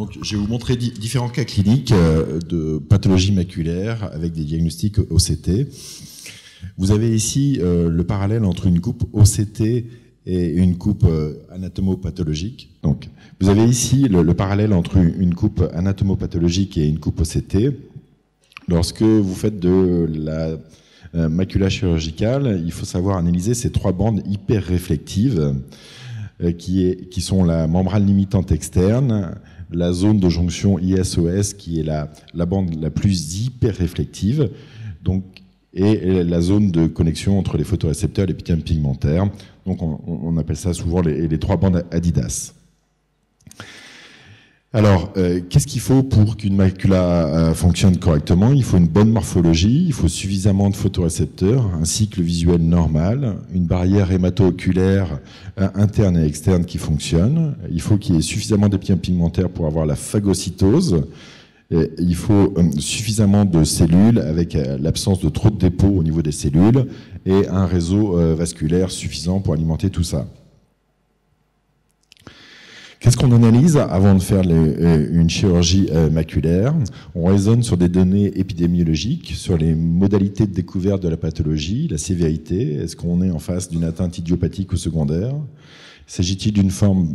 Donc, je vais vous montrer différents cas cliniques de pathologie maculaire avec des diagnostics OCT. Vous avez ici le parallèle entre une coupe OCT et une coupe anatomopathologique. Donc, vous avez ici le parallèle entre une coupe anatomopathologique et une coupe OCT. Lorsque vous faites de la macula chirurgicale, il faut savoir analyser ces trois bandes hyper réflectives qui sont la membrane limitante externe, la zone de jonction ISOS qui est la bande la plus hyper réflective, donc, et la zone de connexion entre les photorécepteurs et l'épithèle pigmentaire. Donc on appelle ça souvent les trois bandes Adidas. Alors, qu'est-ce qu'il faut pour qu'une macula fonctionne correctement? Il faut une bonne morphologie, il faut suffisamment de photorécepteurs, un cycle visuel normal, une barrière hémato-oculaire interne et externe qui fonctionne. Il faut qu'il y ait suffisamment d'épithèle pigmentaire pour avoir la phagocytose. Et il faut suffisamment de cellules avec l'absence de trop de dépôts au niveau des cellules et un réseau vasculaire suffisant pour alimenter tout ça. Qu'est-ce qu'on analyse avant de faire une chirurgie maculaire? On raisonne sur des données épidémiologiques, sur les modalités de découverte de la pathologie, la sévérité. Est-ce qu'on est en face d'une atteinte idiopathique ou secondaire? S'agit-il d'une forme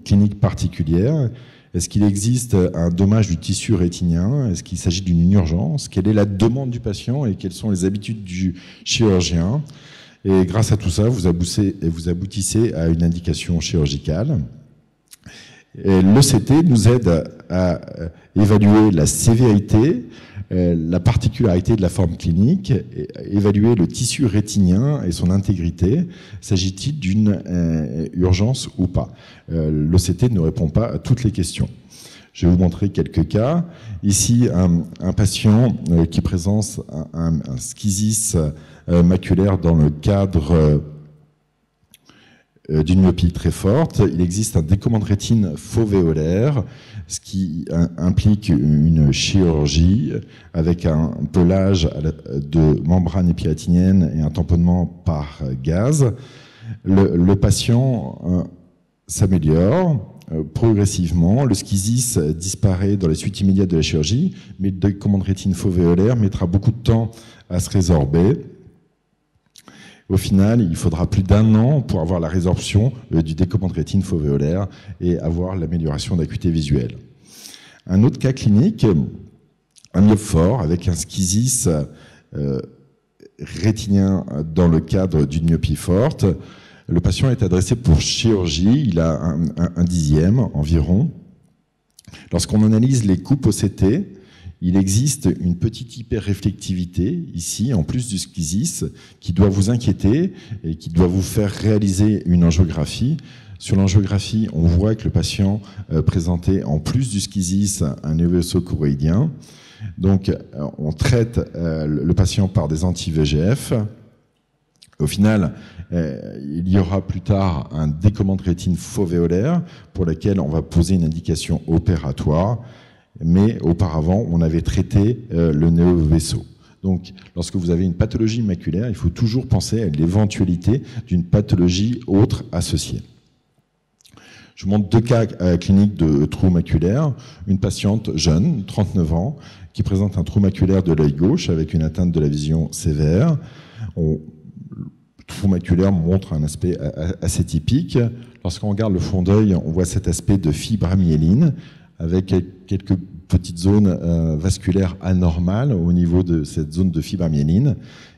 clinique particulière? Est-ce qu'il existe un dommage du tissu rétinien? Est-ce qu'il s'agit d'une urgence? Quelle est la demande du patient et quelles sont les habitudes du chirurgien? Et grâce à tout ça, vous aboutissez à une indication chirurgicale. L'ECT nous aide à évaluer la sévérité, la particularité de la forme clinique, évaluer le tissu rétinien et son intégrité. S'agit-il d'une urgence ou pas? L'ECT ne répond pas à toutes les questions. Je vais vous montrer quelques cas. Ici, un patient qui présente un schisis maculaire dans le cadre d'une myopie très forte. Il existe un décollement de rétine fovéolaire, ce qui implique une chirurgie avec un pelage de membrane épirétinienne et un tamponnement par gaz. Le patient s'améliore progressivement. Le schisis disparaît dans les suites immédiates de la chirurgie, mais le décollement de rétine fovéolaire mettra beaucoup de temps à se résorber. Au final, il faudra plus d'1 an pour avoir la résorption du décollement de rétine fovéolaire et avoir l'amélioration d'acuité visuelle. Un autre cas clinique, un myope fort avec un schisis rétinien dans le cadre d'une myopie forte. Le patient est adressé pour chirurgie, il a un dixième environ. Lorsqu'on analyse les coupes OCT, il existe une petite hyperréflectivité ici, en plus du schisis, qui doit vous inquiéter et qui doit vous faire réaliser une angiographie. Sur l'angiographie, on voit que le patient présentait, en plus du schisis, un névoso choroïdien. Donc, on traite le patient par des anti-VEGF. Au final, il y aura plus tard un décollement de rétine fovéolaire pour lequel on va poser une indication opératoire. Mais auparavant, on avait traité le néovaisseau. Donc, lorsque vous avez une pathologie maculaire, il faut toujours penser à l'éventualité d'une pathologie autre associée. Je vous montre 2 cas cliniques de trou maculaire. Une patiente jeune, 39 ans, qui présente un trou maculaire de l'œil gauche avec une atteinte de la vision sévère. Le trou maculaire montre un aspect assez typique. Lorsqu'on regarde le fond d'œil, on voit cet aspect de fibramyéline, avec quelques petites zones vasculaires anormales au niveau de cette zone de fibramyéline.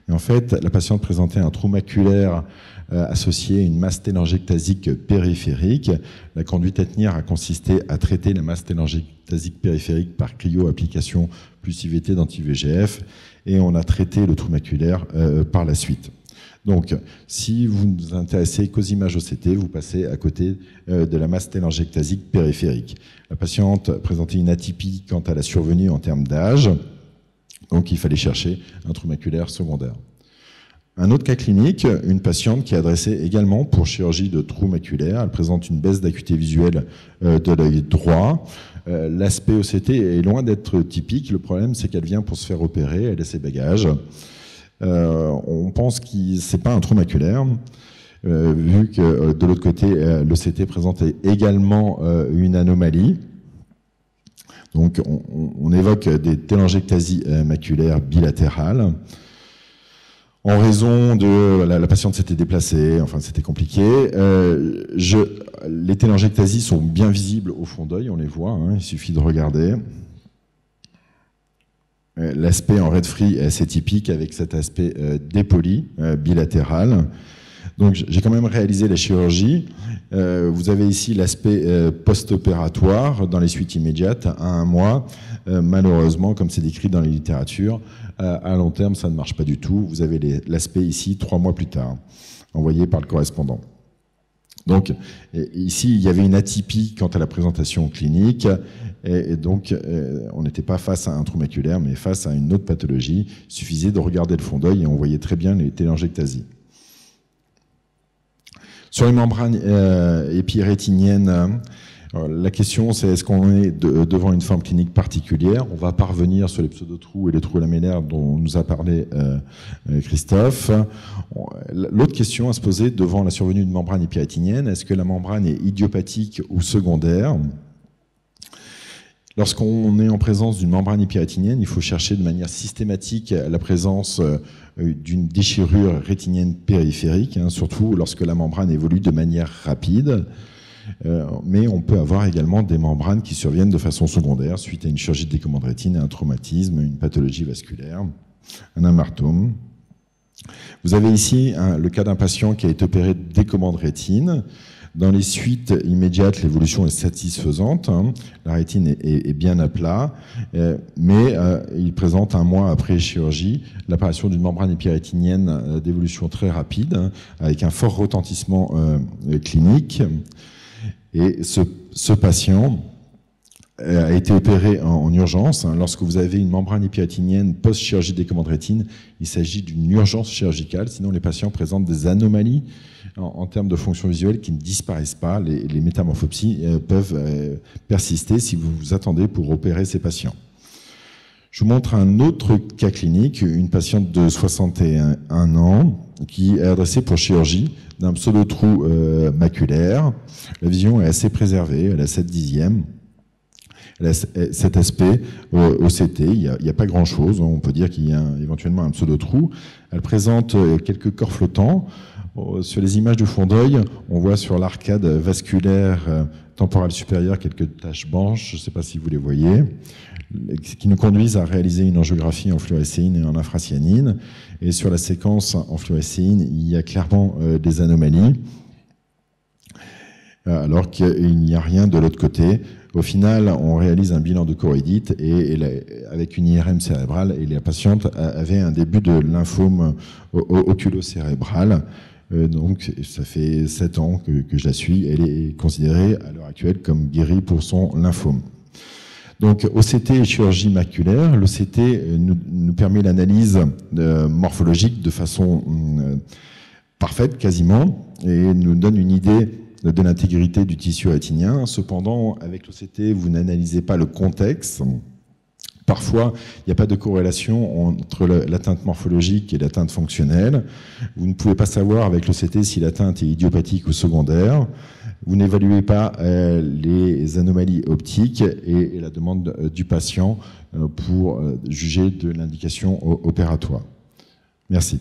Et en fait, la patiente présentait un trou maculaire associé à une masse télangiectasique périphérique. La conduite à tenir a consisté à traiter la masse télangiectasique périphérique par cryo-application plus IVT d'anti-VEGF, et on a traité le trou maculaire par la suite. Donc, si vous ne vous intéressez qu'aux images OCT, vous passez à côté de la masse télangiectasique périphérique. La patiente présentait une atypie quant à la survenue en termes d'âge, donc il fallait chercher un trou maculaire secondaire. Un autre cas clinique, une patiente qui est adressée également pour chirurgie de trou maculaire. Elle présente une baisse d'acuité visuelle de l'œil droit. L'aspect OCT est loin d'être typique. Le problème, c'est qu'elle vient pour se faire opérer, elle a ses bagages. On pense que ce n'est pas un trou maculaire. vu que de l'autre côté, l'OCT présentait également une anomalie. Donc on évoque des télangiectasies maculaires bilatérales. En raison de la patiente s'était déplacée, enfin c'était compliqué. Les télangiectasies sont bien visibles au fond d'œil, on les voit, hein, il suffit de regarder. L'aspect en red free est assez typique avec cet aspect dépoli, bilatéral. Donc j'ai quand même réalisé la chirurgie. Vous avez ici l'aspect post-opératoire dans les suites immédiates à 1 mois. Malheureusement, comme c'est décrit dans les littératures, à long terme, ça ne marche pas du tout. Vous avez l'aspect ici 3 mois plus tard, envoyé par le correspondant. Donc ici, il y avait une atypie quant à la présentation clinique. Et donc, on n'était pas face à un trou maculaire, mais face à une autre pathologie. Il suffisait de regarder le fond d'œil et on voyait très bien les télangiectasies. Sur les membranes épirétiniennes, la question c'est est-ce qu'on est devant une forme clinique particulière? On va parvenir sur les pseudotrous et les trous lamellaires dont nous a parlé Christophe. L'autre question à se poser devant la survenue d'une membrane épirétinienne, est-ce que la membrane est idiopathique ou secondaire? Lorsqu'on est en présence d'une membrane épirétinienne, il faut chercher de manière systématique la présence d'une déchirure rétinienne périphérique, hein, surtout lorsque la membrane évolue de manière rapide. Mais on peut avoir également des membranes qui surviennent de façon secondaire suite à une chirurgie de décommande rétine, un traumatisme, une pathologie vasculaire, un amartome. Vous avez ici le cas d'un patient qui a été opéré de décommande rétine. Dans les suites immédiates, l'évolution est satisfaisante. Hein. La rétine est bien à plat, mais il présente 1 mois après chirurgie l'apparition d'une membrane épirétinienne d'évolution très rapide, hein, avec un fort retentissement clinique. Et ce patient a été opéré en urgence. Hein. Lorsque vous avez une membrane épirétinienne post-chirurgie de décommande rétine, il s'agit d'une urgence chirurgicale, sinon les patients présentent des anomalies en termes de fonction visuelle qui ne disparaissent pas. Les métamorphopsies peuvent persister si vous vous attendez pour opérer ces patients. Je vous montre un autre cas clinique, une patiente de 61 ans qui est adressée pour chirurgie d'un pseudo-trou maculaire. La vision est assez préservée, elle a 7/10. Elle a cet aspect OCT, il n'y a pas grand-chose, on peut dire qu'il y a éventuellement un pseudo-trou. Elle présente quelques corps flottants. Sur les images de fond d'œil, on voit sur l'arcade vasculaire temporale supérieure quelques taches blanches, je ne sais pas si vous les voyez, qui nous conduisent à réaliser une angiographie en fluorescéine et en infracyanine. Et sur la séquence en fluorescéine, il y a clairement des anomalies, alors qu'il n'y a rien de l'autre côté. Au final, on réalise un bilan de choroïdite avec une IRM cérébrale, et la patiente avait un début de lymphome oculocérébral. Donc, ça fait 7 ans que je la suis. Elle est considérée à l'heure actuelle comme guérie pour son lymphome. Donc, OCT et chirurgie maculaire. L'OCT nous permet l'analyse morphologique de façon parfaite, quasiment, et nous donne une idée de l'intégrité du tissu rétinien. Cependant, avec l'OCT, vous n'analysez pas le contexte. Parfois, il n'y a pas de corrélation entre l'atteinte morphologique et l'atteinte fonctionnelle. Vous ne pouvez pas savoir avec l'OCT si l'atteinte est idiopathique ou secondaire. Vous n'évaluez pas les anomalies optiques et la demande du patient pour juger de l'indication opératoire. Merci.